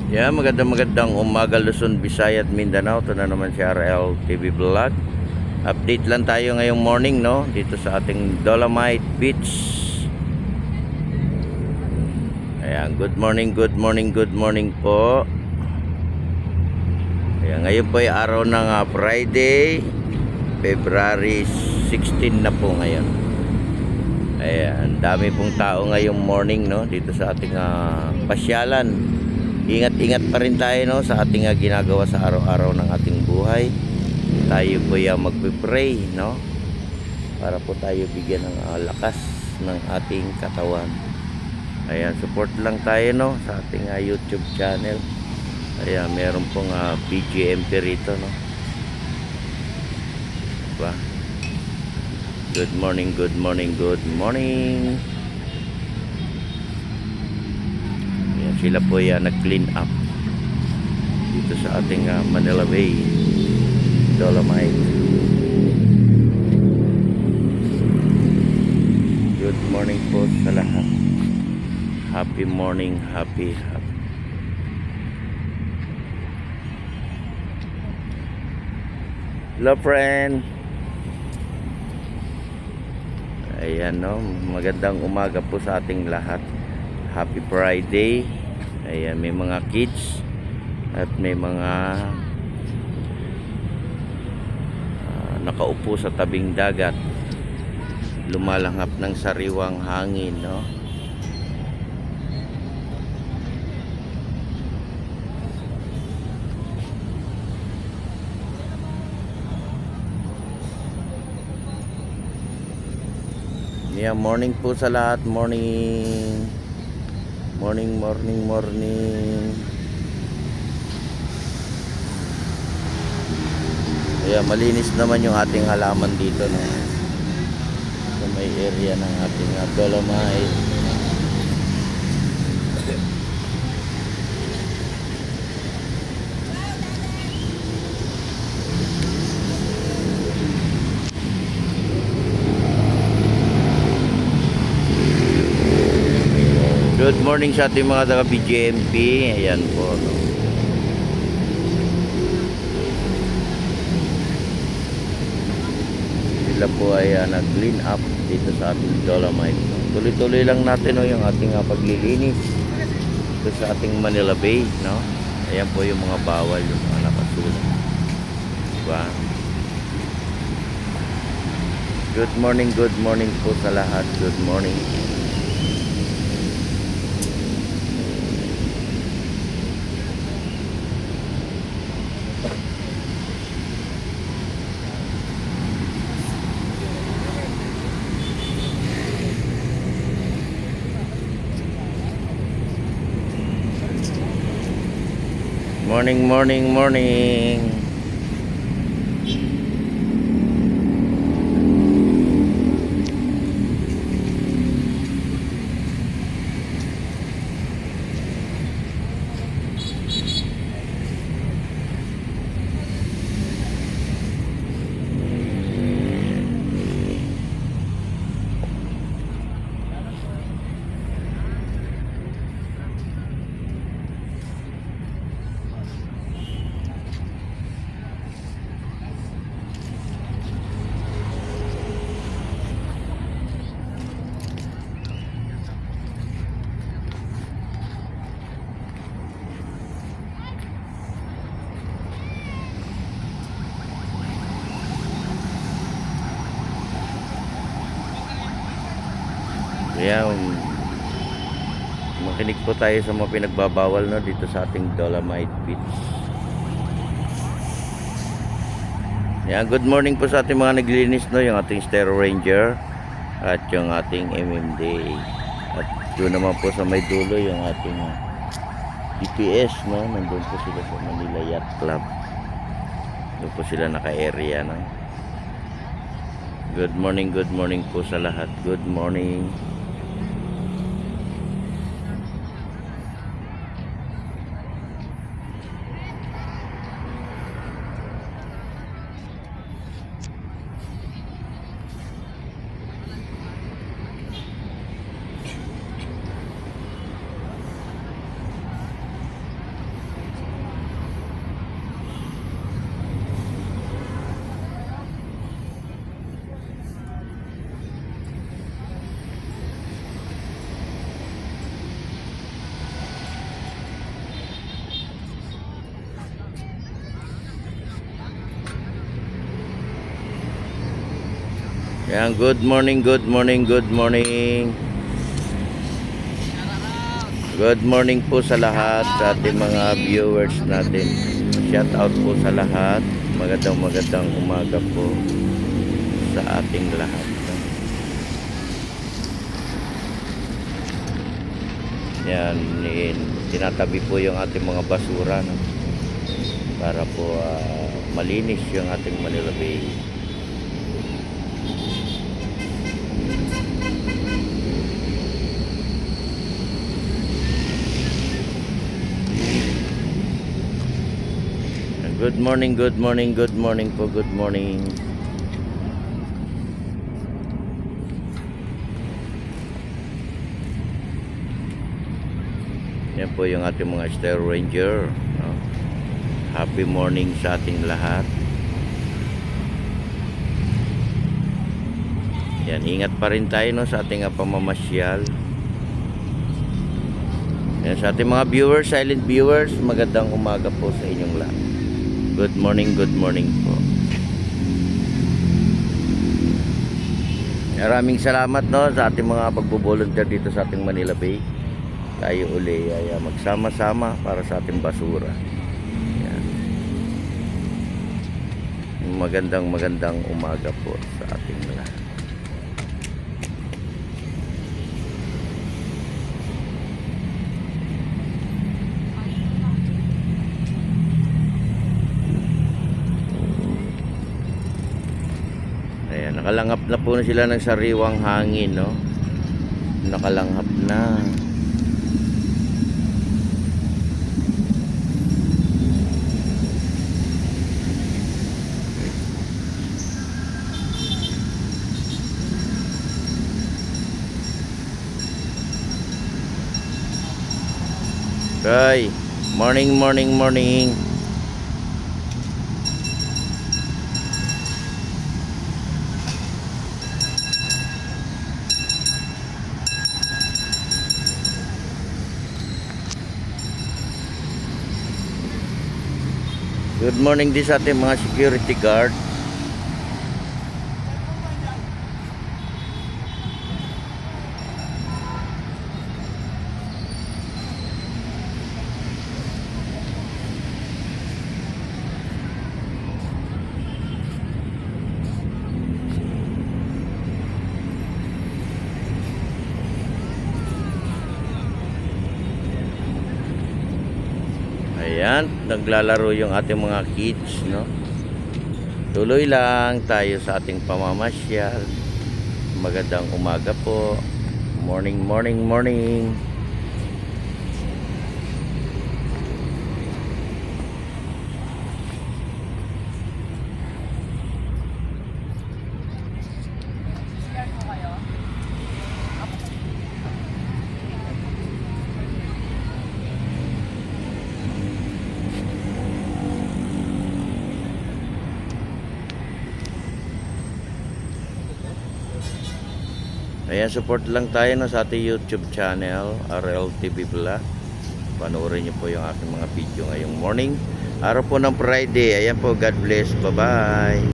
Yeah, magandang umaga Luzon, Visayas at Mindanao. Ito na naman si RL TV Vlog. Update lang tayo ngayong morning, no? Dito sa ating Dolomite Beach. Ayan, good morning po. Ayan, ngayon po ay araw ng Friday, February 16 na po ngayon. Ayan, dami pong tao ngayong morning, no? Dito sa ating pasyalan. Ingat-ingat pa rin tayo, no, sa ating ginagawa sa araw-araw ng ating buhay. Tayo po magpe-pray, no, para po tayo bigyan ng lakas ng ating katawan. Ayan, support lang tayo, no, sa ating YouTube channel. Ayan, meron pong BGMP rito, no. Diba? Good morning. Sila po nag-clean up dito sa ating Manila Bay Dolomite. Good morning po sa lahat. Happy morning, happy. Hello friend. Ayan, no, magandang umaga po sa ating lahat. Happy Friday. Ayan, may mga kids at may mga nakaupo sa tabing dagat, lumalanghap ng sariwang hangin, no? Yeah, morning po sa lahat. Morning. Ayan, malinis naman yung ating halaman dito, no? Sa may area ng ating Dolomite. Good morning sa ating mga taga BGMP. Ayan po, no? Sila po ay nag-clean up dito sa ating Dolomite, no? Tuloy-tuloy lang natin, no, yung ating paglilinis dito sa ating Manila Bay, no? Ayan po yung mga bawal, yung mga nakasulat, diba? Good morning po sa lahat. Good morning. Morning. Ayan, makinig po tayo sa mga pinagbabawal, no, dito sa ating Dolomite Beach. Ayan, good morning po sa ating mga naglilinis, no, yung ating Stereo Ranger at yung ating MMD. At doon naman po sa may dulo yung ating DPS, no, nandun po sila sa Manila Yacht Club. Doon po sila naka-area, no. Good morning po sa lahat. Good morning. Ayan, good morning, good morning, good morning. Good morning po sa lahat, sa ating mga viewers natin. Shout out po sa lahat. Magandang umaga po sa ating lahat. Yan, tinatabi po yung ating mga basura, no? Para po malinis yung ating Manila Bay. Good morning, good morning, good morning po, good morning. Yan po yung ating mga Star Ranger, no? Happy morning sa ating lahat. Yan, ingat pa rin tayo, no, sa ating pamamasyal. Yan, sa ating mga viewers, silent viewers, magandang umaga po sa inyong lahat. Good morning po. Maraming salamat, no, sa ating mga pagbo-volunteer dito sa ating Manila Bay. Tayo uli ay magsama-sama para sa ating basura. Yan. Magandang umaga po sa ating lahat. Ayan, nakalanghap na po sila ng sariwang hangin, no? Nakalanghap na. Okay, morning. Good morning din sa ating mga security guard. Ayan, naglalaro yung ating mga kids, no? Tuloy lang tayo sa ating pamamasyal. Magandang umaga po. Morning. Ayan, support lang tayo, no, sa ating YouTube channel, RLTV Vlog. Panoorin niyo po yung aking mga video ngayong morning. Araw po ng Friday. Ayan po, God bless. Bye-bye.